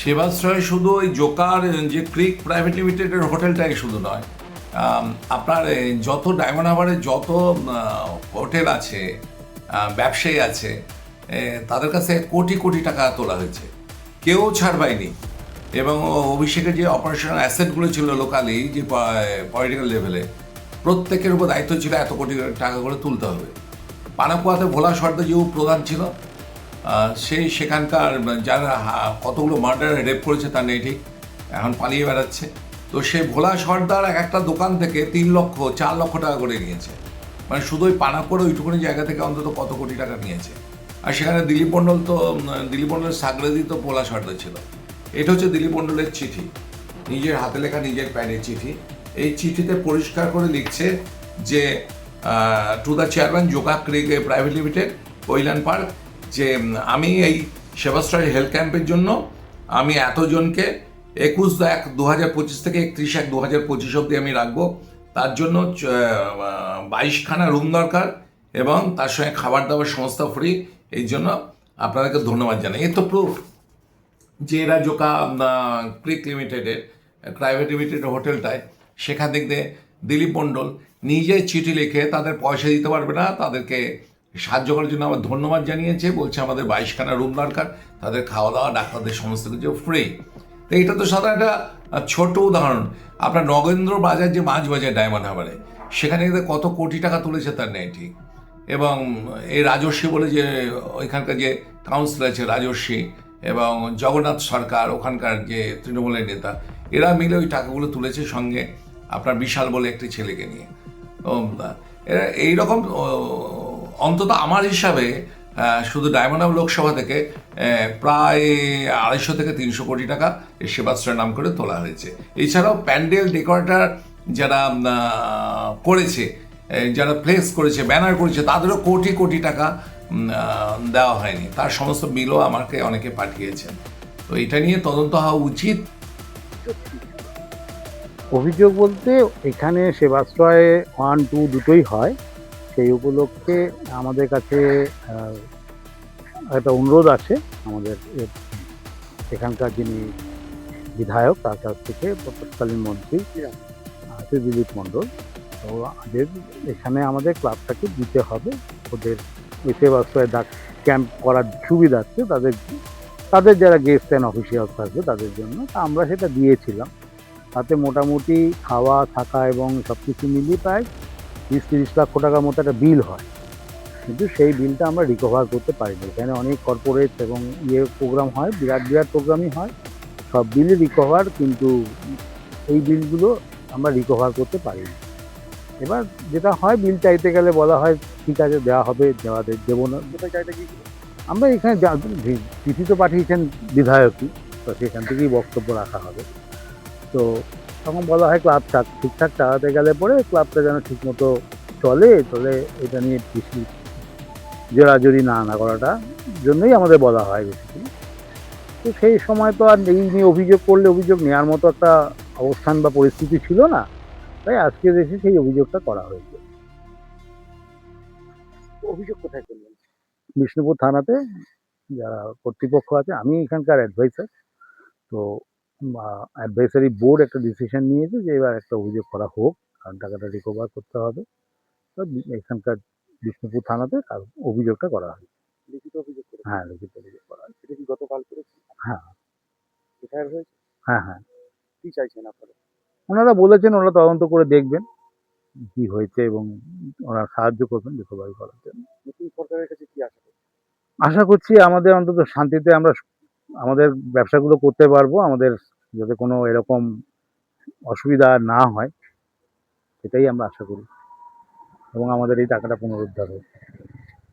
সেবাশ্রয় শুধু ওই জোকার যে ক্রিক প্রাইভেট লিমিটেডের হোটেলটাই শুধু নয়, আপনার যত ডায়মন্ড হারবারে যত হোটেল আছে, ব্যবসায়ী আছে, তাদের কাছে কোটি কোটি টাকা তোলা হয়েছে, কেউ ছাড় পায়নি। এবং অভিষেকের যে অপারেশনাল অ্যাসেটগুলো ছিল লোকালি, যে পলিটিক্যাল লেভেলে, প্রত্যেকের উপর দায়িত্ব ছিল এত কোটি টাকা করে তুলতে হবে। পানাকুয়াতে ভোলা সর্দার যে প্রধান ছিল, সেই সেখানকার যারা কতগুলো মার্ডার রেপ করেছে তার নেই ঠিক, এখন পালিয়ে বেড়াচ্ছে। তো সেই ভোলা সর্দার এক একটা দোকান থেকে 3 লক্ষ 4 লক্ষ টাকা করে নিয়েছে। মানে শুধু ওই পানাকুয়ার ওইটুকুনি জায়গা থেকে অন্তত কত কোটি টাকা নিয়েছে। আর সেখানে দিলীপ মণ্ডল তো, দিলীপ মণ্ডলের সাগরেদি তো ভোলা সর্দার ছিল। এটা হচ্ছে দিলীপ মণ্ডলের চিঠি, নিজের হাতে লেখা, নিজের প্যানের চিঠি। এই চিঠিতে পরিষ্কার করে লিখছে যে to the chairman Joka Creek Private Limited, Kailan park, যে আমি এই সেবাশ্রয় হেলথ ক্যাম্পের জন্য আমি এতজনকে 21/1/2025 থেকে 31/1/2025 অবধি আমি রাখবো। তার জন্য 22খানা রুম দরকার এবং তার সঙ্গে খাবার দাবার সমস্ত ফ্রি। এই জন্য আপনাদেরকে ধন্যবাদ জানাই। এ তো প্রুফ যে এরা জোকা ক্রিক লিমিটেডের প্রাইভেট লিমিটেড হোটেলটায়, সেখান থেকে দিলীপ মণ্ডল নিজে চিঠি লিখে তাদের পয়সা দিতে পারবে না, তাদেরকে সাহায্য করার জন্য আমার ধন্যবাদ জানিয়েছে। বলছে আমাদের 22খানা রুম দরকার, তাদের খাওয়া দাওয়া, ডাক্তারদের সমস্ত কিছু ফ্রি। তো এটা তো সাধারণ একটা ছোট উদাহরণ। আপনার নগেন্দ্র বাজার যে মাছ বাজার ডায়মন্ড হারবারে, সেখানে কত কোটি টাকা তুলেছে তার নেই ঠিক। এবং এই রাজস্বী বলে যে ওইখানকার যে কাউন্সিলর আছে, রাজস্বী এবং জগন্নাথ সরকার, ওখানকার যে তৃণমূলের নেতা, এরা মিলে ওই টাকাগুলো তুলেছে, সঙ্গে আপনার বিশাল বলে একটি ছেলেকে নিয়ে। এরা এইরকম অন্তত আমার হিসাবে শুধু ডায়মন্ড হারবার লোকসভা থেকে প্রায় 250 থেকে 300 কোটি টাকা এই সেবাশ্রয়ের নাম করে তোলা হয়েছে। এছাড়াও প্যান্ডেল ডেকোরেটর যারা করেছে, যারা প্লেস করেছে, ব্যানার করেছে, তাদেরও কোটি কোটি টাকা দেওয়া হয়নি। তার সমস্ত বিলও আমাকে অনেকে পাঠিয়েছেন। তো এটা নিয়ে তদন্ত হওয়া উচিত। অভিযোগ বলতে এখানে সেবাশ্রয়ে 1, 2 দুটোই হয়। সেই উপলক্ষে আমাদের কাছে একটা অনুরোধ আছে আমাদের এখানকার যিনি বিধায়ক, তার কাছ থেকে, তৎকালীন মন্ত্রী আছে দিলীপ মণ্ডল। তো এখানে আমাদের ক্লাবটাকে দিতে হবে ওদের ওই সেবাশ্রয় ক্যাম্প করার সুবিধার্থে, তাদের যারা গেস্ট অ্যান্ড অফিসিয়াল থাকবে তাদের জন্য। তা আমরা সেটা দিয়েছিলাম। তাতে মোটামুটি খাওয়া থাকা এবং সব কিছু মিলিয়ে প্রায় 20-30 লক্ষ টাকার মতো একটা বিল হয়। কিন্তু সেই বিলটা আমরা রিকভার করতে পারিনি। এখানে অনেক কর্পোরেট এবং প্রোগ্রাম হয়, বিরাট বিরাট প্রোগ্রামই হয়, সব বিলই রিকভার, কিন্তু এই বিলগুলো আমরা রিকভার করতে পারিনি। এবার যেটা হয়, বিল চাইতে গেলে বলা হয় ঠিক আছে দেওয়া হবে, দেবো না। আমরা এখানে চিঠি তো পাঠিয়েছেন বিধায়কই, তো সেখান থেকেই বক্তব্য রাখা হবে। তো তখন বলা হয় ক্লাব ঠিকঠাক চালাতে গেলে পরে ক্লাবটা যেন ঠিকমতো চলে, এটা নিয়ে বেশি জোরাজুরি না করাটা জন্যই আমাদের বলা হয় বেসিক্যালি। তো সেই সময় তো আর এই নিয়ে অভিযোগ করলে অভিযোগ নেওয়ার মতো একটা অবস্থান বা পরিস্থিতি ছিল না, তাই আজকে এসে সেই অভিযোগটা করা হয়েছে। অভিযোগ কোথায় করলেন? বিষ্ণুপুর থানাতে যারা কর্তৃপক্ষ আছে, আমি এখানকার অ্যাডভাইসার। তো অ্যাডভাইসারি বোর্ড একটা ডিসিশন নিয়েছে যে এবার একটা অভিযোগ করা হোক, কারণ টাকাটা রিকভার করতে হবে। তো এখানকার বিষ্ণুপুর থানাতে অভিযোগটা করা হয়। লিখিত অভিযোগ করে? হ্যাঁ, লিখিত অভিযোগ করা হয়। সেটা কি গতকাল করেছে? হ্যাঁ এফআইআর হয়েছে? হ্যাঁ হ্যাঁ। কি চাইছেন আপনারা? ওনারা বলেছেন ওরা তদন্ত করে দেখবেন কি হয়েছে এবং ওরা সাহায্য করবেন রিকভারি করার জন্য। নতুন সরকারের কাছে কি আশা করছেন? আশা করছি আমাদের অন্তত শান্তিতে আমরা আমাদের ব্যবসাগুলো করতে পারবো, আমাদের যাতে কোনো এরকম অসুবিধা না হয়, সেটাই আমরা আশা করি, এবং আমাদের এই টাকাটা পুনরুদ্ধার হোক।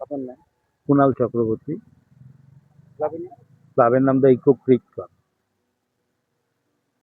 আপনার নাম? কুণাল চক্রবর্তী। ক্লাবের নাম? ক্লাবের নাম দ্য ইকো ক্রিক ক্লাব।